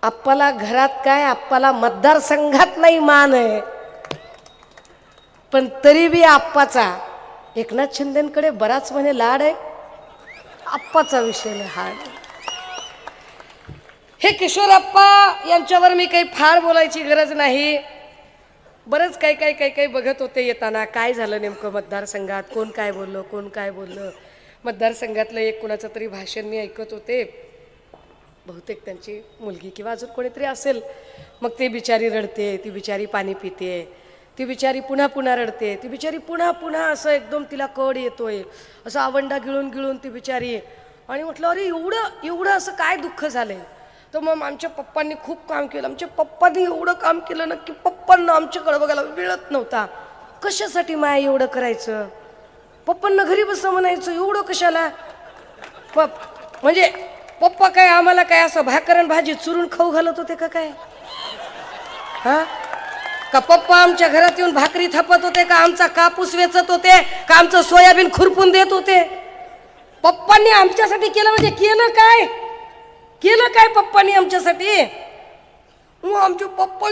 आप्पाला घरात काय, आप्पाला मतदारसंघात नाही मान आहे, पण तरी बी आप्पाचा एकनाथ शिंदेकडे बराच म्हणे लाड आहे. आप्पाचा विषय नाही हा. हे किशोरप्पा यांच्यावर मी काही फार बोलायची गरज नाही. बरंच काही बघत होते येताना, काय झालं नेमकं मतदारसंघात, कोण काय बोललं, कोण काय बोललं. मतदारसंघातलं एक कुणाचं तरी भाषण मी ऐकत होते, बहुतेक त्यांची मुलगी किंवा अजून कोणीतरी असेल. मग ती बिचारी रडते, ती बिचारी पाणी पिते, ती बिचारी पुन्हा पुन्हा रडते, ती बिचारी पुन्हा पुन्हा असं एकदम तिला कड येतोय, असं आवंडा गिळून गिळून ती बिचारी. आणि म्हटलं अरे एवढं एवढं असं काय दुःख झालंय. तर मग आमच्या पप्पांनी खूप काम केलं, आमच्या पप्पांनी एवढं काम केलं ना की पप्पांना आमच्याकडे बघायला मिळत नव्हता. कशासाठी माय एवढं करायचं, पप्पांना घरी बसं म्हणायचं, एवढं कशाला. म्हणजे पप्पा काय आम्हाला काय असं भाकरण भाजी चुरून खाऊ घालत होते का काय? हा का पप्पा आमच्या घरात येऊन भाकरी थापत होते का, आमचा कापूस वेचत होते का, आमचं सोयाबीन खुरपून देत होते? पप्पांनी आमच्यासाठी केलं म्हणजे केलं काय, केलं काय पप्पांनी आमच्यासाठी? आमचे पप्पा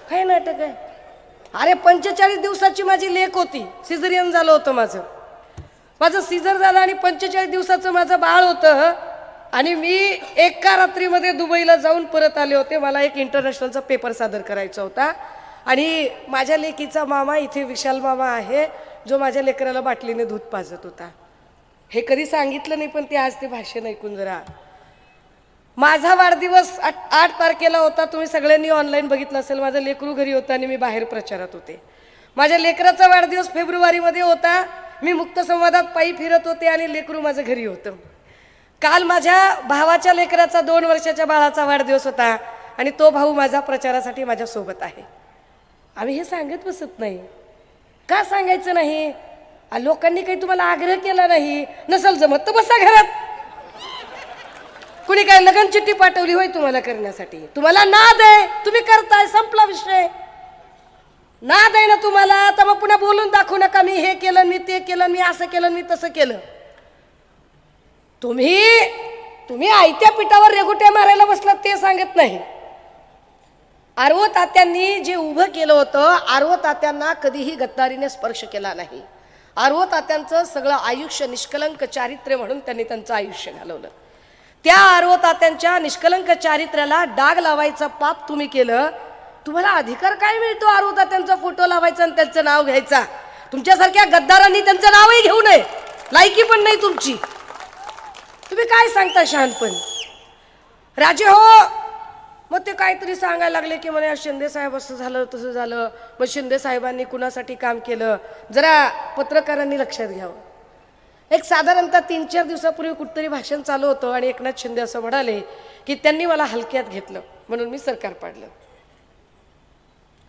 काय नाटक आहे. अरे 45 दिवसाची माझी लेक होती, सिझरियन झालं होतं माझं सिझर झालं आणि 45 दिवसाचं माझं बाळ होतं. आणि मी एका रात्रीमध्ये दुबईला जाऊन परत आले होते. मला एक इंटरनॅशनलचा पेपर सादर करायचा होता. आणि माझ्या लेकीचा मामा इथे विशाल मामा आहे, जो माझ्या लेकराला बाटलीने दूध पाजत होता. हे कधी सांगितलं नाही, पण ते आज ते भाषण ऐकून जरा. माझा वाढदिवस 8 तारखेला होता, तुम्ही सगळ्यांनी ऑनलाईन बघितलं असेल. माझं लेकरू घरी होतं आणि मी बाहेर प्रचारात होते. माझ्या लेकराचा वाढदिवस फेब्रुवारीमध्ये होता, मी मुक्त संवादात पायी फिरत होते आणि लेकरू माझं घरी होतं. काल माझ्या भावाच्या लेकराचा 2 वर्षाच्या बाळाचा वाढदिवस होता आणि तो भाऊ माझा प्रचारासाठी माझ्यासोबत आहे. आम्ही हे सांगत बसत नाही. का सांगायचं नाही? लोकांनी काही तुम्हाला आग्रह केला नाही, नसल जमत तर बसा घरात. कुणी काय लगन चिठ्ठी पाठवली होय तुम्हाला करण्यासाठी? तुम्हाला नाद आहे, तुम्ही करताय, संपला विषय. नाद आहे ना तुम्हाला, तर मग पुन्हा बोलून दाखवू नका मी हे केलं, मी ते केलं, मी असं केलं, मी तसं केलं. तुम्ही आयत्या पिठावर रेघुट्या मारायला बसलात ते सांगत नाही. आरव तात्यांनी जे उभं केलं होतं, आरव तात्यांना कधीही गद्दारीने स्पर्श केला नाही. आरव तात्यांचं सगळं आयुष्य निष्कलंक चारित्र्य म्हणून त्यांनी त्यांचं आयुष्य घालवलं. त्या आरव तात्यांच्या निष्कलंक चारित्र्याला डाग लावायचा पाप तुम्ही केलं. तुम्हाला अधिकार काय मिळतो आरव तात्यांचा फोटो लावायचा आणि त्यांचं नाव घ्यायचा? तुमच्यासारख्या गद्दारांनी त्यांचं नावही घेऊ नये, लायकी पण नाही तुमची. तुम्ही काय सांगता शहाणपण? राजे हो, मग ते काहीतरी सांगायला लागले की म्हणे शिंदे साहेब असं झालं तसं झालं, मग शिंदे साहेबांनी कुणासाठी काम केलं. जरा पत्रकारांनी लक्षात घ्यावं. एक साधारणतः 3-4 दिवसापूर्वी कुठतरी भाषण चालू होतं आणि एकनाथ शिंदे असं म्हणाले की त्यांनी मला हलक्यात घेतलं म्हणून मी सरकार पाडलं.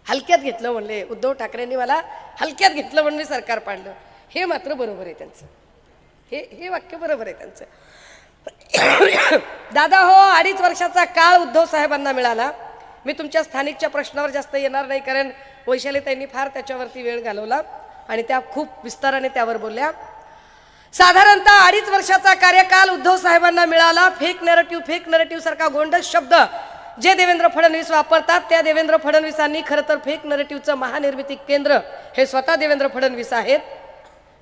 हलक्यात घेतलं म्हणले, उद्धव ठाकरेंनी मला हलक्यात घेतलं म्हणून मी सरकार पाडलं. हे मात्र बरोबर आहे त्यांचं, हे वाक्य बरोबर आहे त्यांचं. दादा हो, 2.5 वर्षाचा काळ उद्धव साहेबांना मिळाला. मी तुमच्या स्थानिकच्या प्रश्नावर जास्त येणार नाही, कारण वैशालीताईंनी फार त्याच्यावरती वेळ घालवला आणि त्या खूप विस्ताराने त्यावर बोलल्या. साधारणतः 2.5 वर्षाचा कार्यकाल उद्धव साहेबांना मिळाला. फेक नरेटिव्ह सारखा गोंडस शब्द जे देवेंद्र फडणवीस वापरतात, त्या देवेंद्र फडणवीसांनी खरं तर फेक नरेटिव्हचं महानिर्मिती केंद्र हे स्वतः देवेंद्र फडणवीस आहेत,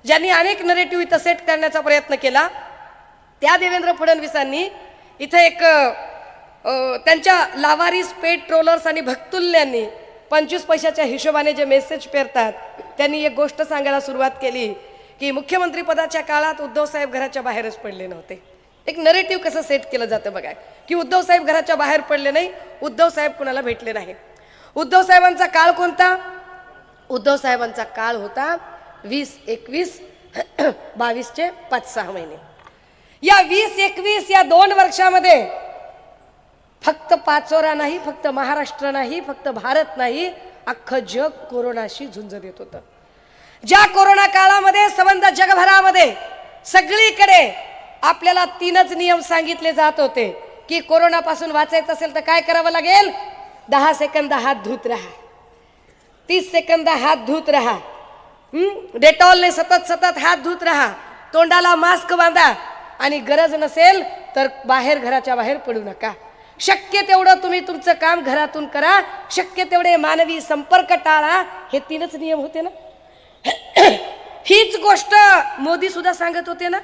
ज्यांनी अनेक नरेटिव्ह इथं सेट करण्याचा प्रयत्न केला. त्या देवेंद्र फडणवीसांनी इथे एक त्यांच्या लावारिस पेट ट्रोलर्स आणि भक्तुल्यांनी 25 पैशाच्या हिशोबाने जे मेसेज पेरतात, त्यांनी एक गोष्ट सांगायला सुरुवात केली की मुख्यमंत्री पदाच्या काळात उद्धव साहेब घराच्या बाहेरच पडले नव्हते. एक नरेटिव्ह कसं सेट केलं जातं बघा, की उद्धव साहेब घराच्या बाहेर पडले नाही, उद्धव साहेब कुणाला भेटले नाही. उद्धव साहेबांचा काळ कोणता? उद्धव साहेबांचा काळ होता 20, 21, 22चे 5-6 महिने. या 20, 21 या 2 वर्षामध्ये फक्त पाचोरा नाही, फक्त महाराष्ट्र नाही, फक्त भारत नाही, अख्खं जग कोरोनाशी झुंज देत होतं. ज्या कोरोना काळामध्ये संबंध जगभरामध्ये सगळीकडे आपल्याला 3च नियम सांगितले जात होते की कोरोनापासून वाचायचं असेल तर काय करावं लागेल? 10 सेकंद हात धुत राहा, 30 सेकंद हात धुत राहा, डेटॉलने सतत हात धुत राहा, तोंडाला मास्क बांधा आणि गरज नसेल तर बाहेर, घराच्या बाहेर पडू नका. शक्य तेवढं तुम्ही तुमचं काम घरातून करा. शक्य तेवढे मानवी संपर्क टाळा. हे 3च नियम होते ना. हीच गोष्ट मोदी सुद्धा सांगत होते ना.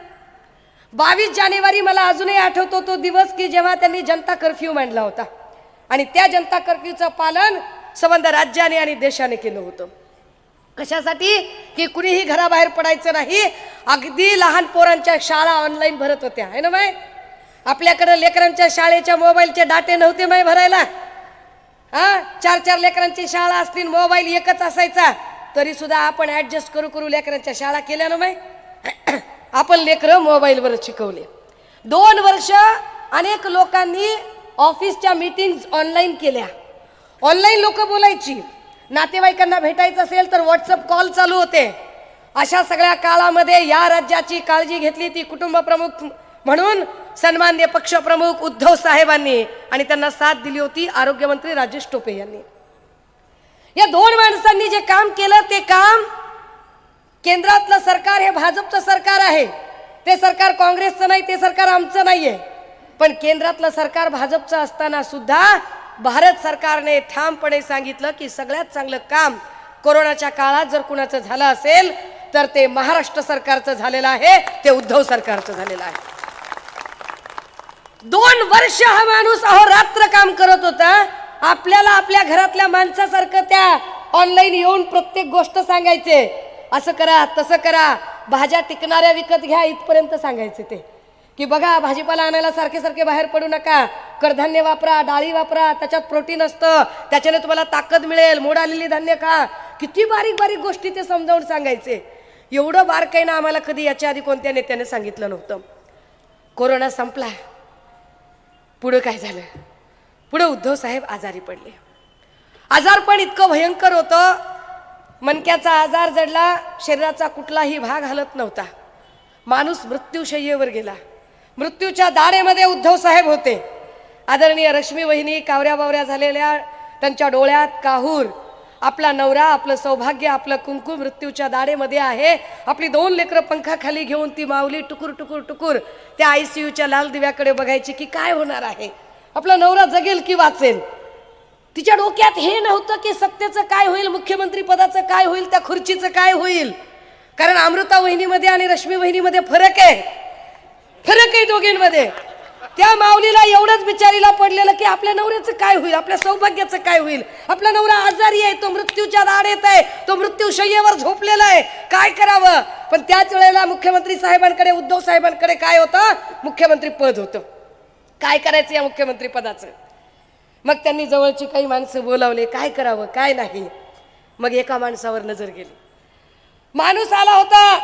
22 जानेवारी मला अजूनही आठवतो तो दिवस की जेव्हा त्यांनी जनता कर्फ्यू मांडला होता आणि त्या जनता कर्फ्यूचं पालन संबंध राज्याने आणि देशाने केलं होतं. कशासाठी? की कुणीही घराबाहेर पडायचं नाही. अगदी लहान पोरांच्या शाळा ऑनलाईन भरत होत्या है ना बाई. आपल्याकडे लेकरांच्या शाळेच्या मोबाईलचे डाटे नव्हते माय भरायला. 4 लेकरांची शाळा असतील, मोबाईल एकच असायचा, तरी सुद्धा आपण ऍडजस्ट करू लेकरांच्या शाळा केल्या ना माय. आपण लेकरं मोबाईलवर शिकवले. 2 वर्ष अनेक लोकांनी ऑफिसच्या मीटिंग्स ऑनलाईन केल्या. ऑनलाईन लोक बोलायची. नातेवाईकांना भेटायचं असेल तर व्हॉट्सअप कॉल चालू होते. अशा सगळ्या काळामध्ये या राज्याची काळजी घेतली ती कुटुंब प्रमुख म्हणून सन्माननीय पक्षप्रमुख उद्धव साहेबांनी आणि त्यांना साथ दिली होती आरोग्यमंत्री राजेश टोपे यांनी. या 2 माणसांनी जे काम केलं ते काम, केंद्रातलं सरकार हे भाजपचं सरकार आहे. ते सरकार काँग्रेसचं नाही, ते सरकार आमचं नाहीये. पण केंद्रातलं सरकार भाजपचं असताना सुद्धा भारत सरकारने ठामपणे सांगितलं की सगळ्यात चांगलं काम कोरोनाच्या काळात जर कुणाचं झालं असेल तर ते महाराष्ट्र सरकारचं झालेलं आहे, ते उद्धव सरकारचं झालेलं आहे. 2 वर्ष हा माणूस अहोरात्र काम करत होता. आपल्याला आपल्या घरातल्या माणसासारखं त्या ऑनलाईन येऊन प्रत्येक गोष्ट सांगायचे. असं करा, तसं करा, भाज्या टिकणाऱ्या विकत घ्या इथपर्यंत सांगायचे ते. की बघा भाजीपाला आणायला सारखे सारखे बाहेर पडू नका, कडधान्य वापरा, डाळी वापरा, त्याच्यात प्रोटीन असतं, त्याच्याने तुम्हाला ताकद मिळेल, मोड आलेली धान्य खा. किती बारीक बारीक गोष्टी ते समजावून सांगायचे. एवढं बारकाईनं आम्हाला कधी याच्या आधी कोणत्या नेत्याने सांगितलं नव्हतं. कोरोना संपला. पुढे काय झालं? पुढे उद्धव साहेब आजारी पडले. आजारपण इतकं भयंकर होतं, मणक्याचा आजार जडला, शरीराचा कुठलाही भाग हलत नव्हता. माणूस मृत्यूशय्येवर गेला. मृत्यूच्या दाढेमध्ये उद्धव साहेब होते. आदरणीय रश्मी वहिनी कावऱ्या बावऱ्या झालेल्या, त्यांच्या डोळ्यात काहूर. आपला नवरा, आपलं सौभाग्य, आपलं कुंकू मृत्यूच्या दाढेमध्ये आहे. आपली 2 लेकरं पंखाखाली घेऊन ती माऊली टुकुर टुकुर टुकुर त्या ICUच्या लाल दिव्याकडे बघायची की काय होणार आहे, आपला नवरा जगेल की वाचेल. तिच्या डोक्यात हे नव्हतं की सत्तेचं काय होईल, मुख्यमंत्री पदाचं काय होईल, त्या खुर्चीचं काय होईल. कारण अमृता वहिनीमध्ये आणि रश्मी वहिनीमध्ये फरक आहे दोघींमध्ये. त्या माऊलीला एवढंच बिचारीला पडलेलं की आपल्या नवऱ्याचं काय होईल, आपल्या सौभाग्याचं काय होईल. आपला नवरा आजारी आहे, तो मृत्यूच्या दाढेत आहे, तो मृत्यूशय्येवर झोपलेला आहे, काय करावं. पण त्याच वेळेला मुख्यमंत्री साहेबांकडे, उद्धव साहेबांकडे काय होतं? मुख्यमंत्री पद होतं. काय करायचं या मुख्यमंत्री पदाचं? मग त्यांनी जवळची काही माणसं बोलावले, काय करावं काय नाही. मग एका माणसावर नजर गेली. माणूस आला होता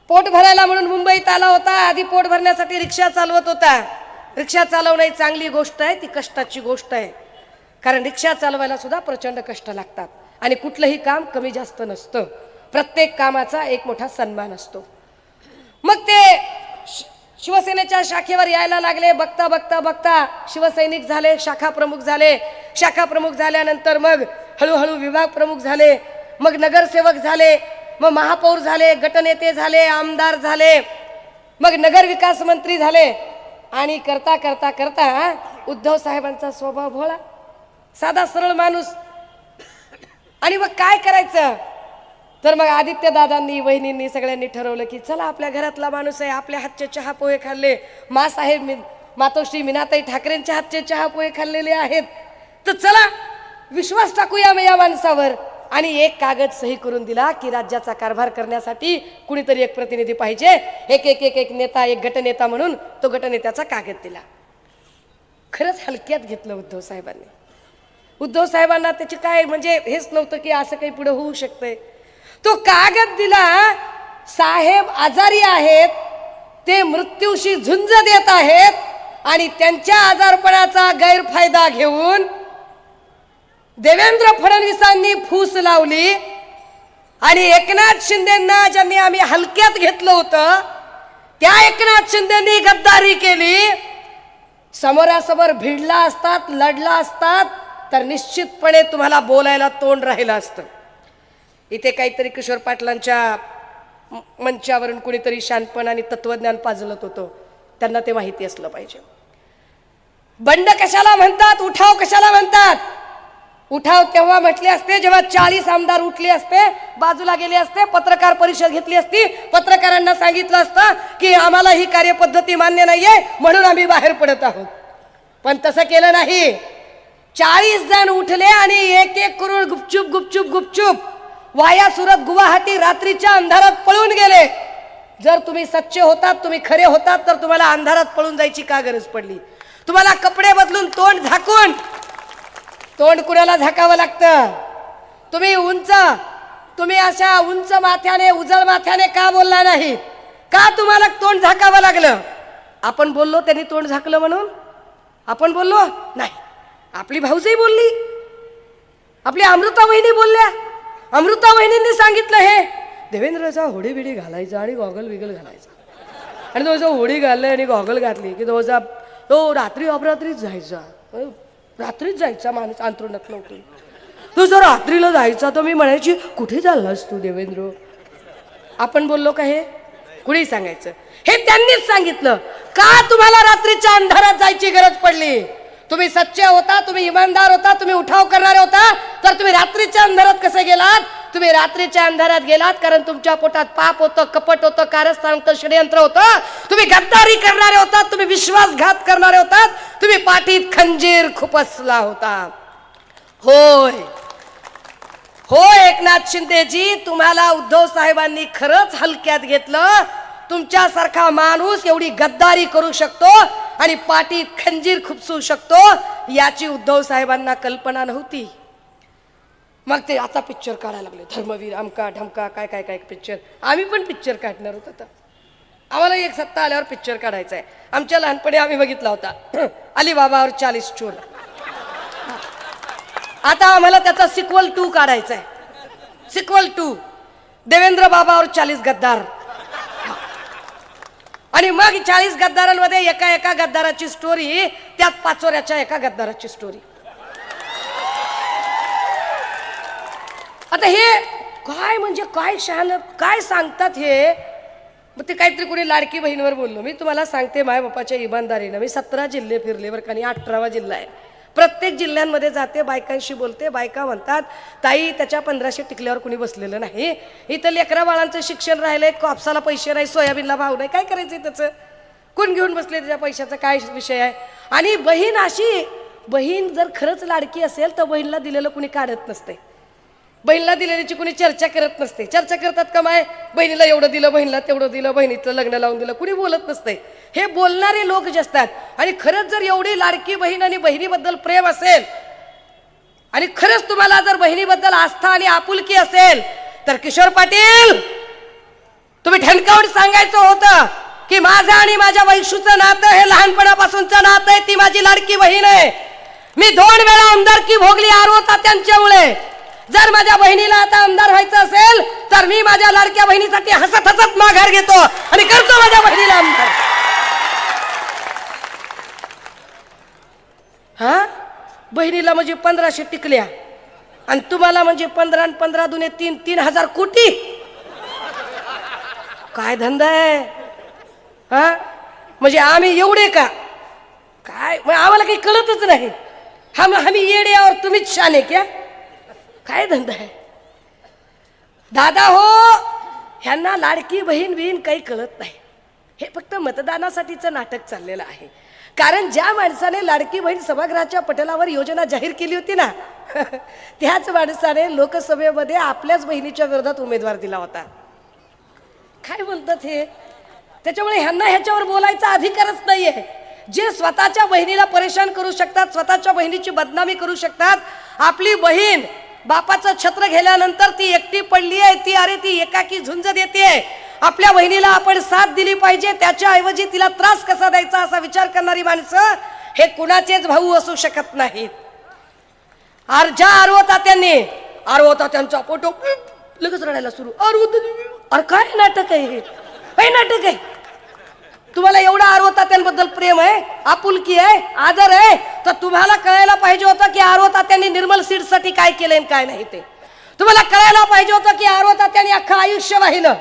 पोट भरायला म्हणून, मुंबईत आला होता. आधी पोट भरण्यासाठी रिक्षा चालवत होता. रिक्षा चालवणं ही चांगली गोष्ट आहे, ती कष्टाची गोष्ट आहे. कारण रिक्षा चालवायला सुद्धा प्रचंड कष्ट लागतात आणि कुठलंही काम कमी जास्त नसतं. प्रत्येक कामाचा एक मोठा सन्मान असतो. मग ते शिवसेनेच्या शाखेवर यायला लागले. बघता बघता बघता शिवसैनिक झाले, शाखा प्रमुख झाले. शाखा प्रमुख झाल्यानंतर मग हळूहळू विभाग प्रमुख झाले, मग नगरसेवक झाले, मग महापौर झाले, गटनेते झाले, आमदार झाले, मग नगर विकास मंत्री झाले. आणि करता करता करता उद्धव साहेबांचा स्वभाव भोळा, साधा सरळ माणूस. आणि मग काय करायचं? तर मग आदित्य दादांनी, वहिनींनी, सगळ्यांनी ठरवलं की चला आपल्या घरातला माणूस आहे, आपल्या हातचे चहा पोहे खाल्ले, मासाहेब मातोश्री मीनाताई ठाकरेंच्या हातचे चहा पोहे खाल्लेले आहेत, तर चला विश्वास टाकूया या माणसावर. आणि एक कागद सही करून दिला की राज्याचा कारभार करण्यासाठी कुणीतरी एक प्रतिनिधी पाहिजे. एक नेता, एक गटनेता म्हणून तो गटनेत्याचा कागद दिला. खरंच हलक्यात घेतलं उद्धव साहेबांनी. उद्धव साहेबांना त्याची काय म्हणजे हेच नव्हतं की असं काही पुढे होऊ शकतंय. तो कागद दिला. साहेब आजारी आहेत, ते मृत्यूशी झुंज देत आहेत आणि त्यांच्या आजारपणाचा गैरफायदा घेऊन देवेंद्र फडणवीसांनी फूस लावली आणि एकनाथ शिंदेंना ज्यांनी आम्ही हलक्यात घेतलं होतं त्या एकनाथ शिंदेंनी गद्दारी केली. समोरासमोर भिडला असतात, लढला असतात तर निश्चितपणे तुम्हाला बोलायला तोंड राहिलं असतं. इथे काहीतरी किशोर पाटलांच्या मंचावरून कुणीतरी शानपण आणि तत्वज्ञान पाजलत होतं, त्यांना ते माहिती असलं पाहिजे. बंड कशाला म्हणतात, उठाव कशाला म्हणतात? उठाव तेव्हा म्हटले असते जेव्हा 40 आमदार उठले असते, बाजूला गेले असते, पत्रकार परिषद घेतली असती, पत्रकारांना सांगितलं असतं की आम्हाला ही कार्यपद्धती मान्य नाहीये म्हणून आम्ही बाहेर पडत आहोत. पण तसं केलं नाही. 40 जण उठले आणि एक एक करून गुपचूप गुपचूप गुपचूप वाया सुरत गुवाहाटी रात्रीच्या अंधारात पळून गेले. जर तुम्ही सच्चे होतात, तुम्ही खरे होतात, तर तुम्हाला अंधारात पळून जायची का गरज पडली? तुम्हाला कपडे बदलून तोंड झाकून, तोंड कुणाला झाकावं लागतं? तुम्ही अशा उंच माथ्याने उजळ माथ्याने का बोलला नाही? का तुम्हाला तोंड झाकावं लागलं? आपण बोललो त्यांनी तोंड झाकलं म्हणून? आपण बोललो नाही. आपली भाऊजाई बोलली, आपली अमृता वहिनी बोलल्या. अमृता वहिनींनी सांगितलं हे देवेंद्रचा होडी बिडी घालायचा आणि गॉगल बिगल घालायचा, आणि तो होडी घालले आणि गॉगल घातली की तो रात्री अपरात्रीच जायचा, रात्रीच जायचा माणूस अंथरुणात नव्हतो. तो जर रात्रीला जायचा तर मी म्हणायची कुठे चाललास तू देवेंद्र? आपण बोललो का हे? कुणी सांगायचं? हे त्यांनीच सांगितलं. का तुम्हाला रात्रीच्या अंधारात जायची गरज पडली? तुम्ही सच्चे होता, तुम्ही इमानदार होता, तुम्ही उठाव करणारे होता, तर तुम्ही रात्रीच्या अंधारात कसे गेलात? तुम्ही रात्रीच्या अंधारात गेलात कारण तुमच्या पोटात पाप होतं, कपट होतं, कारस्थान होतं, षडयंत्र होतं. तुम्ही गद्दारी करणारे होतात, तुम्ही विश्वासघात करणारे होतात, तुम्ही पाठीत खंजीर खुपसला होता. होय होय एकनाथ शिंदेजी, तुम्हाला उद्धव साहेबांनी खरंच हलक्यात घेतलं. तुमच्यासारखा माणूस एवढी गद्दारी करू शकतो आणि पाठीत खंजीर खुपसू शकतो याची उद्धव साहेबांना कल्पना नव्हती. मग ते आता पिक्चर काढायला लागले, धर्मवीर अमका ढमका काय काय काय पिक्चर. आम्ही पण पिक्चर काढणार होतो. आता आम्हाला एक सत्ता आल्यावर पिक्चर काढायचा आहे. आमच्या लहानपणी आम्ही बघितला होता अलीबाबा और 40 चोर. आता आम्हाला त्याचा सिक्वल 2 काढायचा आहे. सिक्वल 2 देवेंद्र बाबा और 40 गद्दार. आणि मग 40 गद्दारांमध्ये एका एका गद्दाराची स्टोरी, त्यात पाचोऱ्याच्या एका गद्दाराची स्टोरी. आता हे काय म्हणजे काय शहाण काय सांगतात हे? मग ते काहीतरी कोणी लाडकी बहिणीवर बोललो. मी तुम्हाला सांगते माय बापाच्या इमानदारीनं मी 17 जिल्हे फिरले बरं का, आणि 18वा जिल्हा आहे. प्रत्येक जिल्ह्यांमध्ये जाते, बायकांशी बोलते. बायका म्हणतात ताई त्याच्या 1500 टिकल्यावर कुणी बसलेलं नाही. इथं लेकरा बाळांचं शिक्षण राहिलंय, कापसाला पैसे नाही, सोयाबीनला भाव नाही, काय करायचं त्याचं? कोण घेऊन बसले त्याच्या पैशाचा? काय विषय आहे? आणि बहीण अशी, बहीण जर खरंच लाडकी असेल तर बहिणीला दिलेलं कुणी काढत नसते, बहिणीला दिलेल्याची कुणी चर्चा करत नसते. चर्चा करतात का माय बहिणीला एवढं दिलं, बहिणीला तेवढं दिलं, बहिणीचं लग्न लावून दिलं, कुणी बोलत नसते. हे बोलणारे लोक जे असतात. आणि खरंच जर एवढी लाडकी बहीण आणि बहिणीबद्दल प्रेम असेल आणि खरंच तुम्हाला जर बहिणीबद्दल आस्था आणि आपुलकी असेल तर किशोर पाटील तुम्ही ठणकावून सांगायचं होतं की माझं आणि माझ्या वैशूचं नातं हे लहानपणापासूनचं नातं आहे, ती माझी लाडकी बहीण आहे. मी 2 वेळा आमदारकी भोगली आरव तात्यांच्यामुळे. जर माझ्या बहिणीला आता आमदार व्हायचं असेल तर मी माझ्या लाडक्या बहिणीसाठी हसत हसत माघार घेतो आणि करतो माझ्या बहिणीला आमदार. हा बहिणीला म्हणजे 1500 टिकल्या आणि तुम्हाला म्हणजे 15 आणि 15 दुने 3,000 कोटी. काय धंदा आहे हा? म्हणजे आम्ही एवढे का काय? आम्हाला काही कळतच नाही. आम्ही येडे और तुम्हीच शाने क्या? काय धंदा आहे दादा हो? ह्यांना लाडकी बहीण काही कळत नाही. हे फक्त मतदानासाठीचं नाटक चाललेलं आहे. कारण ज्या माणसाने लाडकी बहीण सभागृहाच्या पटलावर योजना जाहीर केली होती ना त्याच माणसाने लोकसभेमध्ये आपल्याच बहिणीच्या विरोधात उमेदवार दिला होता. काय बोलतात हे? त्याच्यामुळे ह्यांना ह्याच्यावर बोलायचा अधिकारच नाहीये. जे स्वतःच्या बहिणीला परेशान करू शकतात, स्वतःच्या बहिणीची बदनामी करू शकतात. आपली बहीण बापाचं छत्र गेल्यानंतर ती एकटी पडली आहे, ती अरे ती एकाकी झुंज देते. आपल्या बहिणीला आपण साथ दिली पाहिजे, त्याच्याऐवजी तिला त्रास कसा द्यायचा असा विचार करणारी माणसं हे कुणाचेच भाऊ असू शकत नाहीत. ज्या आरव तात्यांचा फोटो लगेच रडायला सुरू. अरे काय नाटक आहे हे? काय नाटक आहे? तुम्हाला एवढा आरव तात्यांबद्दल प्रेम आहे, आपुलकी आहे, आदर आहे, तर तुम्हाला कळायला पाहिजे होतं की आरव तात्यांनी निर्मल सीडसाठी काय केलंय काय नाही ते. तुम्हाला कळायला पाहिजे होतं की आरव तात्यांनी अख्खं आयुष्य वाहिलं.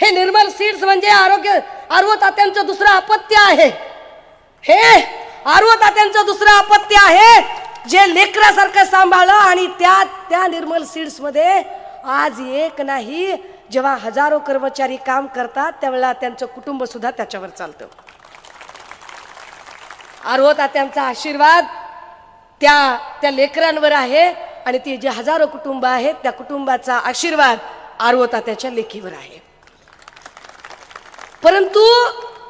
हे निर्मल सीड्स म्हणजे आर्व तात्यांचं दुसरं अपत्य आहे. हे आर्व तात्यांचं दुसरं अपत्य आहे जे लेकरासारखं सांभाळलं. आणि त्या निर्मल सीड्स मध्ये आज एक नाही, जेव्हा हजारो कर्मचारी काम करतात त्यावेळेला त्यांचं कुटुंब सुद्धा त्याच्यावर चालतं. आर्व तात्यांचा आशीर्वाद त्या लेकरांवर आहे आणि ती जे हजारो कुटुंब आहेत त्या कुटुंबाचा आशीर्वाद आर्व तात्याच्या लेकीवर आहे. परंतु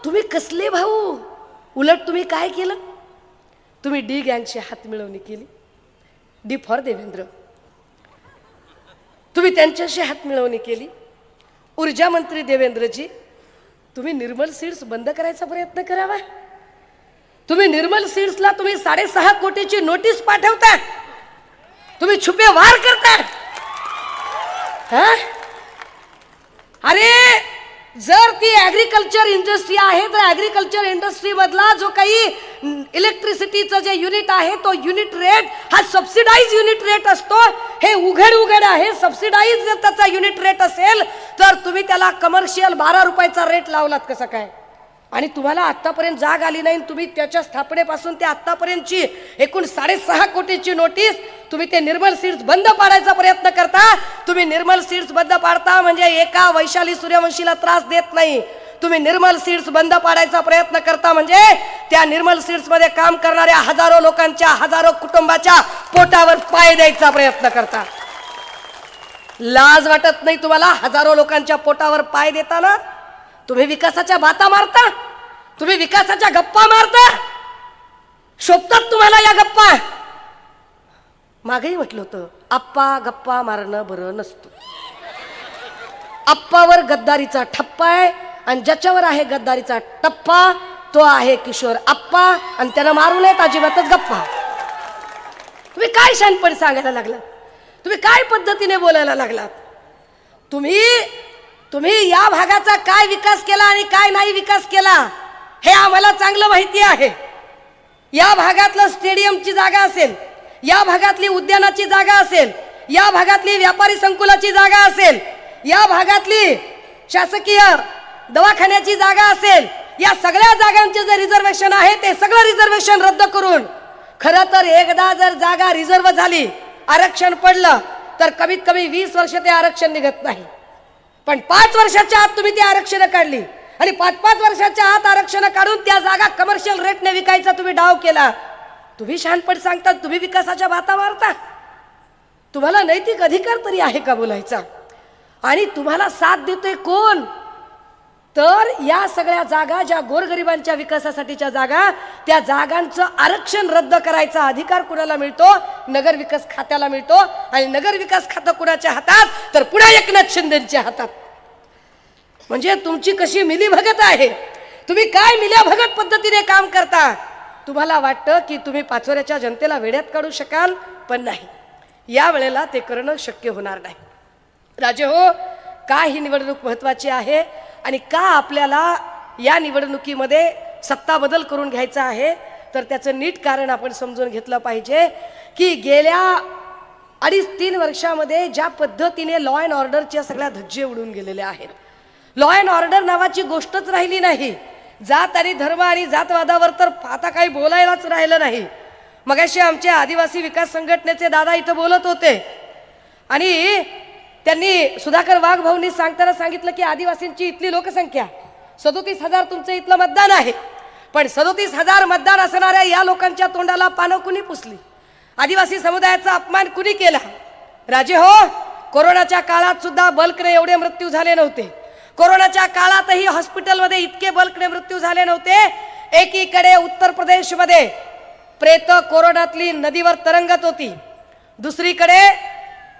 तुम्ही कसले भाऊ, उलट तुम्ही काय केलं? तुम्ही डी गँगशी हात मिळवणी केली. D for Devendra. तुम्ही त्यांच्याशी हात मिळवणी केली. ऊर्जा मंत्री देवेंद्रजी, तुम्ही निर्मल सीड्स बंद करायचा प्रयत्न करावा. तुम्ही निर्मल सीड्सला तुम्ही 6.5 कोटीची नोटीस पाठवता. तुम्ही छुपे वार करता. अरे जर ती ऍग्रिकल्चर इंडस्ट्री आहे तर ऍग्रिकल्चर इंडस्ट्री मधला जो काही इलेक्ट्रिसिटीचं जे युनिट आहे तो युनिट रेट हा सबसिडाइज युनिट रेट असतो. हे उघड आहे. सबसिडाइज जर त्याचा युनिट रेट असेल तर तुम्ही त्याला कमर्शियल 12 रुपयाचा रेट लावलात कसं काय? आणि तुम्हाला आतापर्यंत जाग आली नाही. तुम्ही त्याच्या स्थापनेपासून ते आतापर्यंतची एकूण 6.5 कोटीची नोटीस तुम्ही ते निर्मल सीड्स बंद पाडायचा प्रयत्न करता. तुम्ही निर्मल सीड्स बंद पाडता म्हणजे एका वैशाली सूर्यवंशीला त्रास देत नाही. तुम्ही निर्मल सीड्स बंद पाडायचा प्रयत्न करता म्हणजे त्या निर्मल सीड्स मध्ये काम करणाऱ्या हजारो लोकांच्या, हजारो कुटुंबाच्या पोटावर पाय द्यायचा प्रयत्न करता. लाज वाटत नाही तुम्हाला? हजारो लोकांच्या पोटावर पाय देताना तुम्ही विकासाच्या बाता मारता. तुम्ही विकासाच्या गप्पा मारता. शोभतात तुम्हाला या गप्पा? मागेही म्हटलं होतं, आप्पा गप्पा मारणं बरं नसतं. आप्पावर गद्दारीचा ठप्पा आहे आणि ज्याच्यावर आहे गद्दारीचा टप्पा तो आहे किशोर आप्पा आणि त्यानं मारू नयेत अजिबातच गप्पा. तुम्ही काय शानपण सांगायला लागलात? तुम्ही काय पद्धतीने बोलायला लागलात? तुम्ही या भागाचा काय विकास केला आणि काय नाही विकास केला हे आम्हाला चांगलं माहिती आहे. या भागातलं स्टेडियमची जागा असेल, या भागातली उद्यानाची जागा असेल, या भागातली व्यापारी संकुलाची जागा असेल, या भागातली शासकीय दवाखान्याची जागा असेल, या सगळ्या जागांचे जे रिझर्वेशन आहे ते सगळं रिझर्वेशन रद्द करून, खरं तर एकदा जर जागा रिझर्व झाली, आरक्षण पडलं तर कमीत कमी 20 वर्ष ते आरक्षण निघत नाही. पण 5 वर्षाच्या आत तुम्ही ती आरक्षण काढली आणि 5-5 वर्षाच्या आत आरक्षण काढून त्या जागा कमर्शियल रेटने विकायचा तुम्ही डाव केला. तुम्ही शहाणपण सांगता, तुम्ही विकासाच्या बाता मारता. तुम्हाला नैतिक अधिकार तरी आहे का बोलायचा? आणि तुम्हाला साथ देतोय कोण? तर या सगळ्या जागा ज्या गोरगरिबांच्या विकासासाठीच्या जागा, त्या जागांचं आरक्षण रद्द करायचा अधिकार कुणाला मिळतो? नगर विकास खात्याला मिळतो. आणि नगर विकास खातं कुणाच्या हातात? तर पुन्हा एकनाथ शिंदेच्या हातात. म्हणजे तुमची कशी मिलीभगत आहे? तुम्ही काय मिलीभगत पद्धतीने काम करता? तुम्हाला वाटतं की तुम्ही पाचोऱ्याच्या जनतेला वेड्यात काढू शकाल, पण नाही. या वेळेला ते करणं शक्य होणार नाही. राजे हो, का ही निवडणूक महत्त्वाची आहे आणि का आपल्याला या निवडणुकीमध्ये सत्ता बदल करून घ्यायचा आहे? तर त्याचं नीट कारण आपण समजून घेतलं पाहिजे की गेल्या 2.5-3 वर्षामध्ये ज्या पद्धतीने लॉ अँड ऑर्डरच्या सगळ्या धज्जे उडून गेलेल्या आहेत. लॉ अँड ऑर्डर नावाची गोष्टच राहिली नाही. जात आणि धर्म आणि जातवादावर तर आता काही बोलायलाच राहिलं नाही. मगाशी आमचे आदिवासी विकास संघटनेचे दादा इथं बोलत होते आणि त्यांनी सुधाकर वाघ भाऊंनी सांगताना सांगितलं की आदिवासींची इथली लोकसंख्या 37,000 तुमचं इथलं मतदान आहे. पण 37,000 मतदान असणाऱ्या या लोकांच्या तोंडाला पानं कुणी पुसली? आदिवासी समुदायाचा अपमान कुणी केला? राजे हो, कोरोनाच्या काळात सुद्धा बल्कने एवढे मृत्यू झाले नव्हते. कोरोनाच्या काळातही हॉस्पिटलमध्ये इतके बल्कने मृत्यू झाले नव्हते. एकीकडे उत्तर प्रदेशमध्ये प्रेत कोरोनातली नदीवर तरंगत होती, दुसरीकडे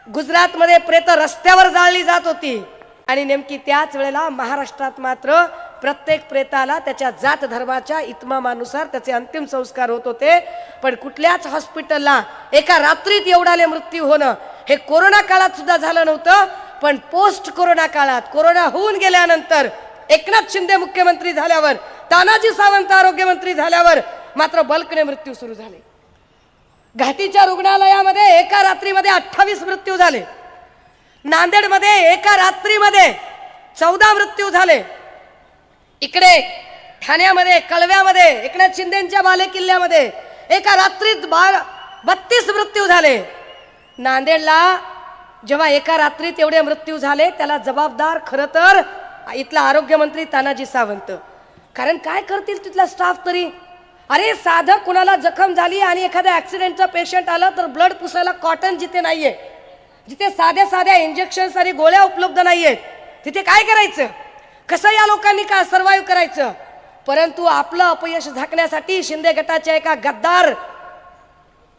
गुजरातमध्ये प्रेत रस्त्यावर जाळली जात होती आणि नेमकी त्याच वेळेला महाराष्ट्रात मात्र प्रत्येक प्रेताला त्याच्या जात धर्माच्या इतमामानुसार त्याचे अंतिम संस्कार होत होते. पण कुठल्याच हॉस्पिटलला एका रात्रीत एवढाले मृत्यू होणं हे कोरोना काळात सुद्धा झालं नव्हतं. पण पोस्ट कोरोना काळात, कोरोना होऊन गेल्यानंतर, एकनाथ शिंदे मुख्यमंत्री झाल्यावर, तानाजी सावंत आरोग्यमंत्री झाल्यावर मात्र बल्कने मृत्यू सुरू झाले. घाटीच्या रुग्णालयामध्ये एका रात्रीमध्ये 28 मृत्यू झाले. नांदेडमध्ये एका रात्रीमध्ये 14 मृत्यू झाले. इकडे ठाण्यामध्ये, कळव्यामध्ये, एकनाथ शिंदेच्या बालेकिल्ल्यामध्ये एका रात्रीत 32 मृत्यू झाले. नांदेडला जेव्हा एका रात्रीत एवढे मृत्यू झाले, त्याला जबाबदार खरं तर इथला आरोग्यमंत्री तानाजी सावंत. कारण काय करतील तिथला स्टाफ तरी. अरे साधं कुणाला जखम झाली आणि एखाद्या ऍक्सिडेंटचा पेशंट आला तर ब्लड पुसायला कॉटन जिथे नाहीये, जिथे साध्या साध्या इंजेक्शन्स आणि गोळ्या उपलब्ध नाहीयेत, तिथे काय करायचं? कसं या लोकांनी का सर्व्हाइव्ह करायचं? परंतु आपलं अपयश झाकण्यासाठी शिंदे गटाच्या एका गद्दार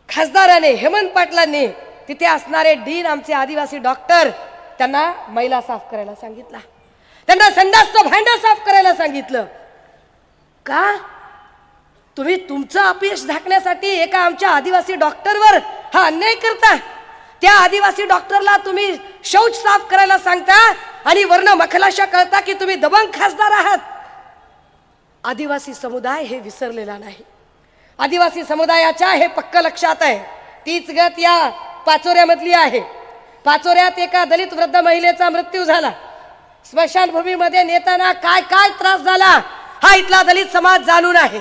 खासदाराने, हेमंत पाटलांनी, तिथे असणारे डीन आमचे आदिवासी डॉक्टर, त्यांना मैला साफ करायला सांगितला, त्यांना संडासचं भांडं साफ करायला सांगितलं. का? तुम्ही तुमचं अपयश झाकण्यासाठी एका आमच्या आदिवासी डॉक्टरवर हा अन्याय करता. त्या आदिवासी डॉक्टरला तुम्ही शौच साफ करायला सांगता आणि वर्ण मखलाशा कळता की तुम्ही दबंग खासदार आहात. आदिवासी समुदाय हे विसरलेला नाही. आदिवासी समुदायाच्या हे पक्क लक्षात आहे. तीच गत या पाचोऱ्यामधली आहे. पाचोऱ्यात एका दलित वृद्ध महिलेचा मृत्यू झाला. स्मशानभूमीमध्ये नेताना काय काय त्रास झाला हा इथला दलित समाज जाणून आहे.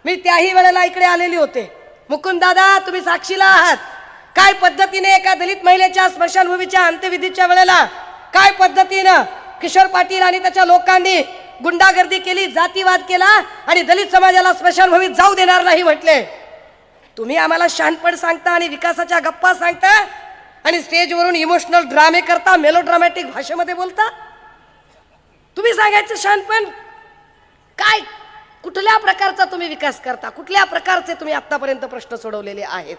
मी त्याही वेळेला इकडे आलेली होते. मुकुंद दादा, तुम्ही साक्षीला आहात. काय पद्धतीने एका दलित महिलेच्या स्मशानभूमीच्या अंत्यविधीच्या वेळेला काय पद्धतीनं किशोर पाटील आणि त्याच्या लोकांनी गुंडागर्दी केली, जातीवाद केला आणि दलित समाजाला स्मशानभूमीत जाऊ देणार नाही म्हटले. तुम्ही आम्हाला शहाणपण सांगता आणि विकासाच्या गप्पा सांगता आणि स्टेजवरून इमोशनल ड्रामे करता, मेलोड्रामॅटिक भाषेमध्ये बोलता. तुम्ही सांगायचं शहाणपण काय? कुठल्या प्रकारचा तुम्ही विकास करता? कुठल्या प्रकारचे तुम्ही आतापर्यंत प्रश्न सोडवलेले आहेत?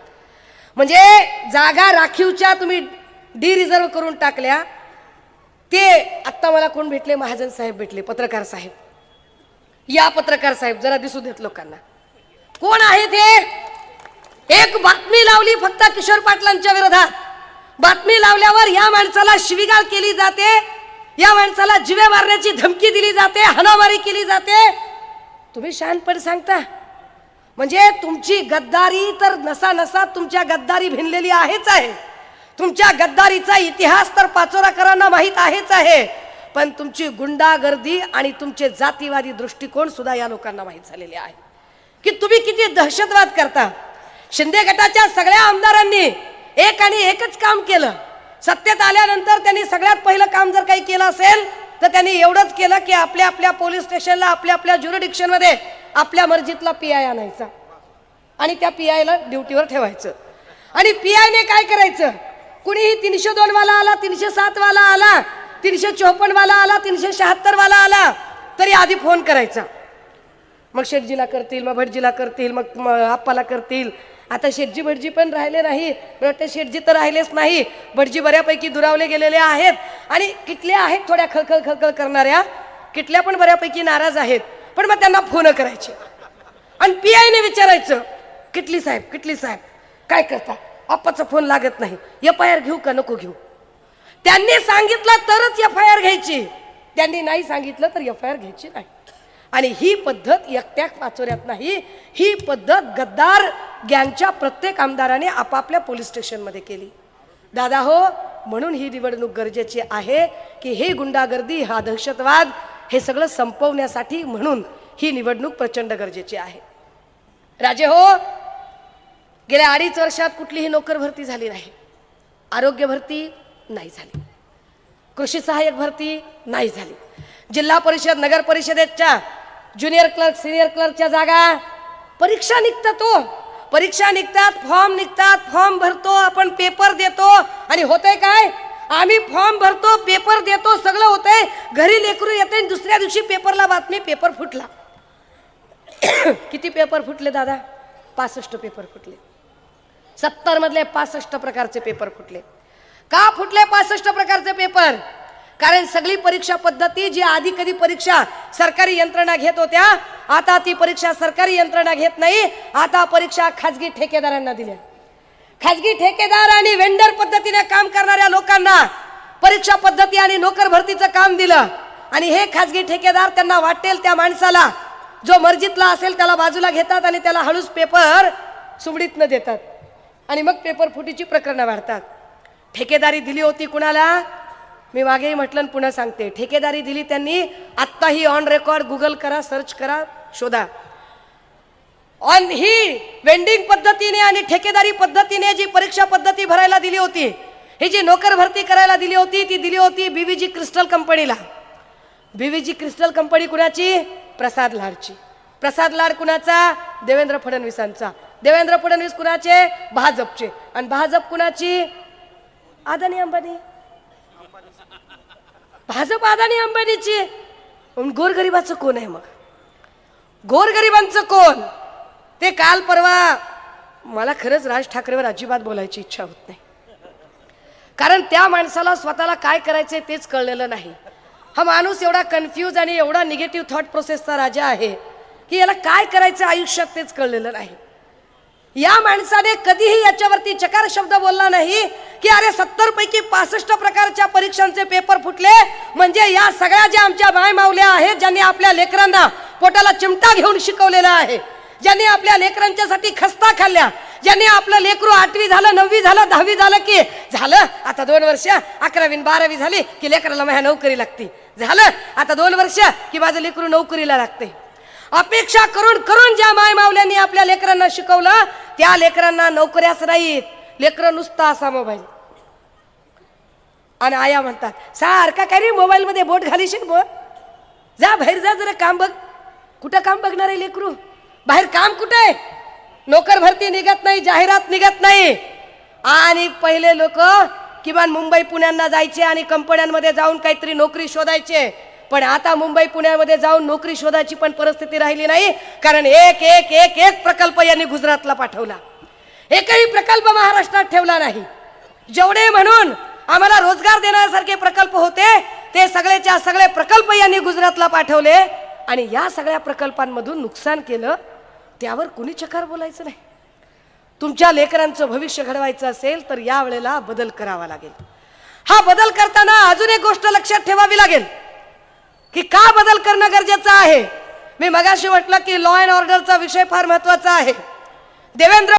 म्हणजे जागा राखीवच्या तुम्ही डी रिझर्व करून टाकल्या. ते आत्ता मला कोण भेटले? महाजन साहेब भेटले, पत्रकार साहेब. या पत्रकार साहेब जरा दिसू देत लोकांना. कोण आहे ते? एक बातमी लावली फक्त किशोर पाटलांच्या विरोधात. बातमी लावल्यावर या माणसाला शिवीगाळ केली जाते, या माणसाला जीवे मारण्याची धमकी दिली जाते, हाणामारी केली जाते. तुम्ही शहाणपण सांगता. म्हणजे तुमची गद्दारी तर नसा नसा तुमच्या गद्दारी भिनलेली आहेच आहे. तुमच्या गद्दारीचा इतिहास तर पाचोराकरांना माहीत आहेच आहे. पण तुमची गुंडागर्दी आणि तुमचे जातीवादी दृष्टिकोन सुद्धा या लोकांना माहीत झालेले आहे की तुम्ही किती दहशतवाद करता. शिंदे गटाच्या सगळ्या आमदारांनी एक आणि एकच काम केलं. सत्तेत आल्यानंतर त्यांनी सगळ्यात पहिलं काम जर काही केलं असेल तर त्यांनी एवढंच केलं की आपल्या आपल्या पोलीस स्टेशनला, आपल्या आपल्या ज्युरिडिक्शन मध्ये आपल्या मर्जीतला पीआय आणायचा आणि त्या पीआयला ड्युटीवर ठेवायचं. आणि पीआयने काय करायचं? कुणीही 302 वाला आला, 307 वाला आला, 354 वाला आला, 376 वाला आला तरी आधी फोन करायचा. मग शेठजीला करतील, मग भटजीला करतील, मग आप्पाला करतील. आता शेठजी भटजी पण राहिले नाही. वाटतं शेठजी तर राहिलेच नाही. भटजी बऱ्यापैकी दुरावले गेलेले आहेत आणि किटल्या आहेत थोड्या खळखळ खळखळ करणाऱ्या, किटल्या पण बऱ्यापैकी नाराज आहेत. पण मग त्यांना फोन करायचे आणि पीआयने विचारायचं, किटली साहेब, किटली साहेब काय करता? आप्पाचा फोन लागत नाही, FIR घेऊ का नको घेऊ? त्यांनी सांगितलं तरच FIR घ्यायची, त्यांनी नाही सांगितलं तर FIR घ्यायची नाही. आणि ही पद्धत एकट्या पाचोऱ्यात नाही, ही पद्धत गद्दार गँगच्या प्रत्येक आमदाराने आपापल्या पोलीस स्टेशनमध्ये केली. दादा हो, म्हणून ही निवडणूक गरजेची आहे की हे गुंडागर्दी, हा दहशतवाद, हे सगळं संपवण्यासाठी म्हणून ही निवडणूक प्रचंड गरजेची आहे. राजे हो, गेल्या 2.5 वर्षात कुठलीही नोकर भरती झाली नाही. आरोग्य भरती नाही झाली, कृषी सहाय्यक भरती नाही झाली, जिल्हा परिषद, नगर परिषदेच्या ज्युनियर क्लर्क, सिनियर क्लर्कच्या जागा परीक्षा निघतात. तो परीक्षा निघतात, फॉर्म निघतात, फॉर्म भरतो आपण, पेपर देतो आणि होतंय काय? आम्ही फॉर्म भरतो, पेपर देतो, सगळं होतंय, घरी लेकरू येते, दुसऱ्या दिवशी पेपरला बातमी, पेपर फुटला. किती पेपर फुटले दादा? 65 पेपर फुटले. 70 मधले 65 प्रकारचे पेपर फुटले. का फुटले 65 प्रकारचे पेपर? कारण सगळी परीक्षा पद्धती जी आधी कधी परीक्षा सरकारी यंत्रणा घेत होत्या, आता ती परीक्षा सरकारी यंत्रणा घेत नाही. आता परीक्षा खाजगी ठेकेदारांना दिल्या. खाजगी ठेकेदार आणि वेंडर पद्धतीने काम करणाऱ्या लोकांना परीक्षा पद्धती आणि नोकर भरतीचं काम दिलं. आणि हे खाजगी ठेकेदार त्यांना वाटेल त्या माणसाला, जो मर्जीतला असेल त्याला बाजूला घेतात आणि त्याला हळूच पेपर सुबडीत न देतात आणि मग पेपर फुटीची प्रकरणं वाढतात. ठेकेदारी दिली होती कुणाला? मी मागेही म्हटलं आणि पुन्हा सांगते, ठेकेदारी दिली त्यांनी. आत्ताही ऑन रेकॉर्ड गुगल करा, सर्च करा, शोधा. ऑन ही वेंडिंग पद्धतीने आणि ठेकेदारी पद्धतीने जी परीक्षा पद्धती भरायला दिली होती, ही जी नोकर भरती करायला दिली होती, ती दिली होती बीव्हीजी क्रिस्टल कंपनीला. बीव्हीजी क्रिस्टल कंपनी कुणाची? प्रसाद लाडची. प्रसाद लाड कुणाचा? देवेंद्र फडणवीसांचा. देवेंद्र फडणवीस कुणाचे? भाजपचे. आणि भाजप कुणाची? अदानी अंबानी. भाजप अदानी अंबानीची. गोरगरिबाचं कोण आहे? मग गोरगरिबांचं कोण? ते काल परवा, मला खरंच राज ठाकरेवर अजिबात बोलायची इच्छा होत नाही, कारण त्या माणसाला स्वतःला काय करायचंय तेच कळलेलं नाही. हा माणूस एवढा कन्फ्यूज आणि एवढा निगेटिव्ह थॉट प्रोसेसचा राजा आहे की याला काय करायचं आयुष्यात तेच कळलेलं नाही. या माणसाने कधीही याच्यावरती चकार शब्द बोलला नाही की अरे 70 पैकी 65 प्रकारच्या परीक्षांचे पेपर फुटले, म्हणजे या सगळ्या ज्या आमच्या माय मावल्या आहेत, ज्यांनी आपल्या लेकरांना पोटाला चिमटा घेऊन शिकवलेला आहे, ज्यांनी आपल्या लेकरांच्यासाठी खस्ता खाल्ल्या, ज्यांनी आपलं लेकरू 8वी झालं, 9वी झालं, 10वी झालं की झालं आता 2 वर्ष, 11वी 12वी झाली की लेकराला माझ्या नोकरी लागते, झालं आता 2 वर्ष की माझं लेकरू नोकरीला लागते. अपेक्षा करून करून ज्या माय मावल्यांनी आपल्या लेकरांना शिकवलं, त्या लेकरांना नोकऱ्याच नाहीत, लेकरं नुसता असा मोबाईल. आणि आया म्हणतात सारखा काय रे मोबाईल मध्ये बोट घालीशील, बोल जा बाहेर जा, जरा काम बघ. कुठं काम बघणार आहे लेकरू? बाहेर काम कुठे आहे? नोकर भरती निघत नाही, जाहिरात निघत नाही. आणि पहिले लोक किमान मुंबई पुण्यांना जायचे आणि कंपन्यांमध्ये जाऊन काहीतरी नोकरी शोधायचे, पण आता मुंबई पुण्यामध्ये जाऊन नोकरी शोधायची पण परिस्थिती राहिली नाही, कारण एक एक एक एक प्रकल्प यांनी गुजरातला पाठवला. एकही प्रकल्प महाराष्ट्रात ठेवला नाही. जेवढे म्हणून आम्हाला रोजगार देण्यासारखे प्रकल्प होते, ते सगळेच्या सगळे प्रकल्प यांनी गुजरातला पाठवले. आणि या सगळ्या प्रकल्पांमधून नुकसान केलं, त्यावर कुणी चकार बोलायचं नाही. तुमच्या लेकरांचं भविष्य घडवायचं असेल तर या वेळेला बदल करावा लागेल. हा बदल करताना अजून एक गोष्ट लक्षात ठेवावी लागेल की का बदल करणं गरजेचं आहे. मी मगाशी म्हटलं की लॉ अँड ऑर्डरचा विषय फार महत्वाचा आहे. देवेंद्र